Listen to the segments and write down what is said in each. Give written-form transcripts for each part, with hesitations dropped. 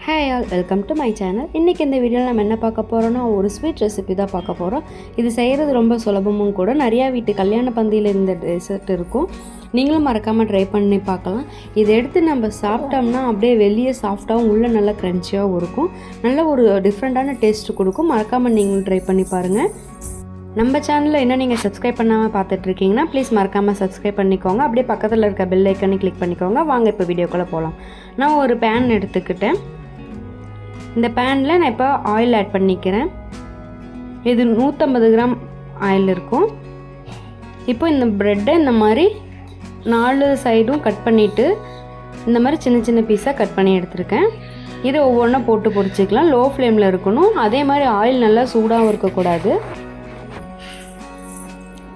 Hi all, welcome to my channel. இன்றைக்கி இந்த வீடியோவில் நம்ம என்ன பார்க்க போகிறோன்னா ஒரு ஸ்வீட் ரெசிபி தான் பார்க்க போகிறோம். இது செய்கிறது ரொம்ப சுலபமும் கூட. நிறையா வீட்டு கல்யாண பந்தியில் இந்த டெசர்ட் இருக்கும். நீங்களும் மறக்காமல் ட்ரை பண்ணி பார்க்கலாம். இதை எடுத்து நம்ம சாப்பிட்டோம்னா அப்படியே வெளியே சாஃப்டாகவும் உள்ளே நல்லா க்ரன்ச்சியாகவும் இருக்கும். நல்ல ஒரு டிஃப்ரெண்ட்டான டேஸ்ட்டு கொடுக்கும். மறக்காமல் நீங்களும் ட்ரை பண்ணி பாருங்கள். நம்ம சேனலில் என்ன நீங்கள் சப்ஸ்கிரைப் பண்ணாமல் பார்த்துட்ருக்கீங்கன்னா ப்ளீஸ் மறக்காமல் சப்ஸ்கிரைப் பண்ணிக்கோங்க. அப்படியே பக்கத்தில் இருக்க பெல் ஐக்கனை கிளிக் பண்ணிக்கோங்க. வாங்க இப்போ வீடியோக்குள்ளே போகலாம். நான் ஒரு பேன் எடுத்துக்கிட்டேன். இந்த பேனில் நான் இப்போ ஆயில் ஆட் பண்ணிக்கிறேன். இது 150 கிராம் ஆயில் இருக்கும். இப்போ இந்த ப்ரெட்டை இந்த மாதிரி 4 சைடும் கட் பண்ணிவிட்டு இந்த மாதிரி சின்ன சின்ன பீஸாக கட் பண்ணி எடுத்துருக்கேன். இதை ஒவ்வொன்றா போட்டு பொரிச்சிக்கலாம். லோ ஃப்ளேமில் இருக்கணும். அதே மாதிரி ஆயில் நல்லா சூடாகவும் இருக்கக்கூடாது.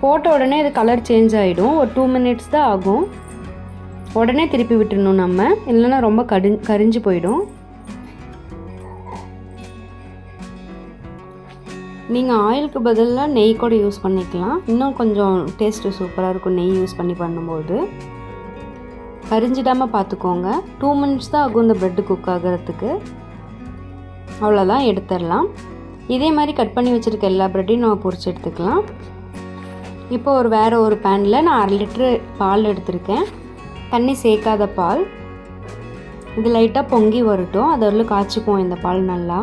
போட்ட உடனே இது கலர் சேஞ்ச் ஆகிடும். ஒரு 2 மினிட்ஸ் தான் ஆகும். உடனே திருப்பி விட்டுடணும் நம்ம, இல்லைன்னா ரொம்ப கரிஞ்சு போயிடும். நீங்கள் ஆயிலுக்கு பதிலாக நெய் கூட யூஸ் பண்ணிக்கலாம். இன்னும் கொஞ்சம் டேஸ்ட்டு சூப்பராக இருக்கும் நெய் யூஸ் பண்ணி பண்ணும்போது. கரிஞ்சிடாமல் பார்த்துக்கோங்க. 2 மினிட்ஸ் தான் ஆகும் இந்த ப்ரெட்டு குக் ஆகிறதுக்கு. அவ்வளோதான், எடுத்துடலாம். இதே மாதிரி கட் பண்ணி வச்சுருக்க எல்லா ப்ரெட்டையும் நம்ம பொரிச்சு எடுத்துக்கலாம். இப்போ வேறு ஒரு பேனில் நான் 1/2 லிட்ரு பால் எடுத்திருக்கேன். தண்ணி சேர்க்காத பால். இது லைட்டாக பொங்கி வரட்டும். அது வரலும் காய்ச்சிக்குவோம் இந்த பால் நல்லா.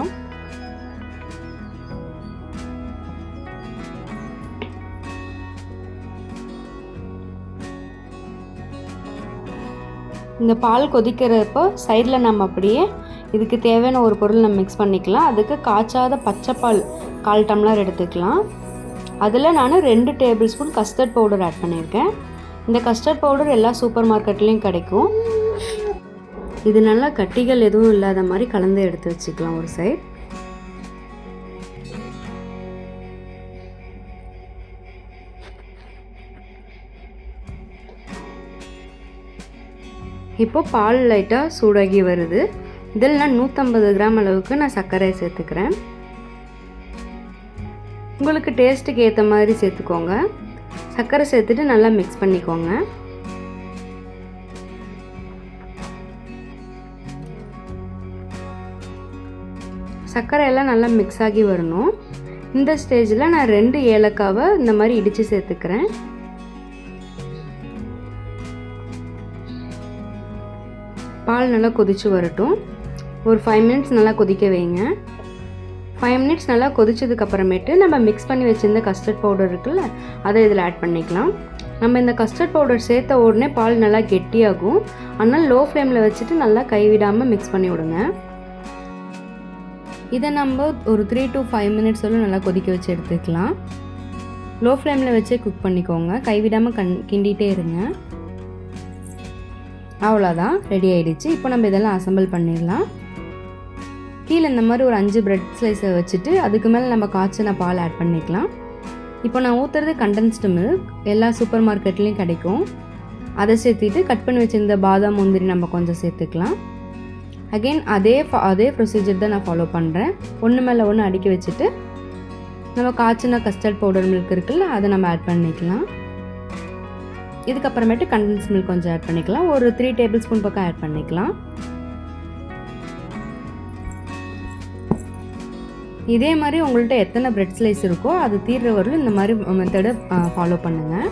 இந்த பால் கொதிக்கிறப்போ சைடில் நம்ம அப்படியே இதுக்கு தேவையான ஒரு பொருள் நம்ம மிக்ஸ் பண்ணிக்கலாம். அதுக்கு காய்ச்சாத பச்சைப்பால் 1/4 டம்ளர் எடுத்துக்கலாம். அதில் நான் 2 tablespoon custard powder add பண்ணியிருக்கேன். இந்த கஸ்டர்ட் பவுடர் எல்லா சூப்பர் மார்க்கெட்லேயும் கிடைக்கும். இது நல்லா கட்டிகள் எதுவும் இல்லாத மாதிரி கலந்து எடுத்து வச்சுக்கலாம் ஒரு சைட். இப்போ பால் லைட்டாக சூடாகி வருது. இதில் நான் 150 கிராம் அளவுக்கு நான் சர்க்கரை சேர்த்துக்கிறேன். உங்களுக்கு டேஸ்ட்டுக்கு ஏற்ற மாதிரி சேர்த்துக்கோங்க. சர்க்கரை சேர்த்துட்டு நல்லா மிக்ஸ் பண்ணிக்கோங்க. சர்க்கரை எல்லாம் நல்லா மிக்ஸ் ஆகி வரணும். இந்த ஸ்டேஜில் நான் 2 ஏலக்காவை இந்த மாதிரி இடித்து சேர்த்துக்கிறேன். பால் நல்லா கொதித்து வரட்டும். ஒரு 5 மினிட்ஸ் நல்லா கொதிக்க வைங்க. 5 மினிட்ஸ் நல்லா கொதிச்சதுக்கப்புறமேட்டு நம்ம மிக்ஸ் பண்ணி வச்சுருந்த கஸ்டர்ட் பவுடர் இருக்குல்ல, அதை இதில் ஆட் பண்ணிக்கலாம். நம்ம இந்த கஸ்டர்ட் பவுடர் சேர்த்த உடனே பால் நல்லா கெட்டியாகும். ஆனால் லோ ஃப்ளேமில் வச்சுட்டு நல்லா கைவிடாமல் மிக்ஸ் பண்ணி விடுங்க. இதை நம்ம ஒரு 3 to 5 மினிட்ஸ் நல்லா கொதிக்க வச்சு எடுத்துக்கலாம். லோ ஃப்ளேமில் வச்சே குக் பண்ணிக்கோங்க. கைவிடாமல் கிண்டிகிட்டே இருங்க. அவ்வளோதான், ரெடி ஆகிடுச்சு. இப்போ நம்ம இதெல்லாம் அசம்பிள் பண்ணிடலாம். கீழே இந்த மாதிரி ஒரு 5 ப்ரெட் ஸ்லைஸை வச்சுட்டு அதுக்கு மேலே நம்ம காய்ச்சின பால் ஆட் பண்ணிக்கலாம். இப்போ நான் ஊற்றுறது கண்டென்ஸ்டு மில்க். எல்லா சூப்பர் மார்க்கெட்லேயும் கிடைக்கும். அதை சேர்த்துட்டு கட் பண்ணி வச்சுருந்த பாதாம் முந்திரி நம்ம கொஞ்சம் சேர்த்துக்கலாம். அகெயின் அதே ப்ரொசீஜர் தான் நான் ஃபாலோ பண்ணுறேன். ஒன்று மேலே ஒன்று அடுக்கி வச்சுட்டு நம்ம காய்ச்சின கஸ்டர்ட் பவுடர் மில்க் இருக்குல்ல, அதை நம்ம ஆட் பண்ணிக்கலாம். இதுக்கப்புறமேட்டு கண்டென்ஸ் மில்க் கொஞ்சம் ஆட் பண்ணிக்கலாம். ஒரு 3 டேபிள் ஸ்பூன் பக்கம் ஆட் பண்ணிக்கலாம். இதே மாதிரி உங்கள்கிட்ட எத்தனை பிரெட் ஸ்லைஸ் இருக்கோ அது தீர்ற வரலும் இந்த மாதிரி மெத்தடை ஃபாலோ பண்ணுங்கள்.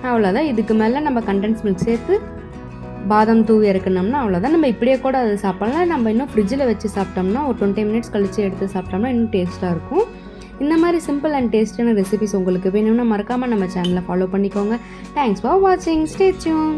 அவ்வளோதான். இதுக்கு மேலே நம்ம கண்டென்ஸ் மில்க் சேர்த்து பாதாம் தூவி இறக்கணும்னா அவ்வளோதான். நம்ம இப்படியே கூட அதை சாப்பிட்லாம். நம்ம இன்னும் ஃப்ரிட்ஜில் வச்சு சாப்பிட்டோம்னா ஒரு 20 மினிட்ஸ் கழித்து எடுத்து சாப்பிட்டோம்னா இன்னும் டேஸ்ட்டாக இருக்கும். இந்த மாதிரி சிம்பிள் அண்ட் டேஸ்டான ரெசிபிஸ் உங்களுக்கு வேணும்னா மறக்காமல் நம்ம சேனலை ஃபாலோ பண்ணிக்கோங்க. தேங்க்ஸ் ஃபார் வாட்சிங். Stay tune.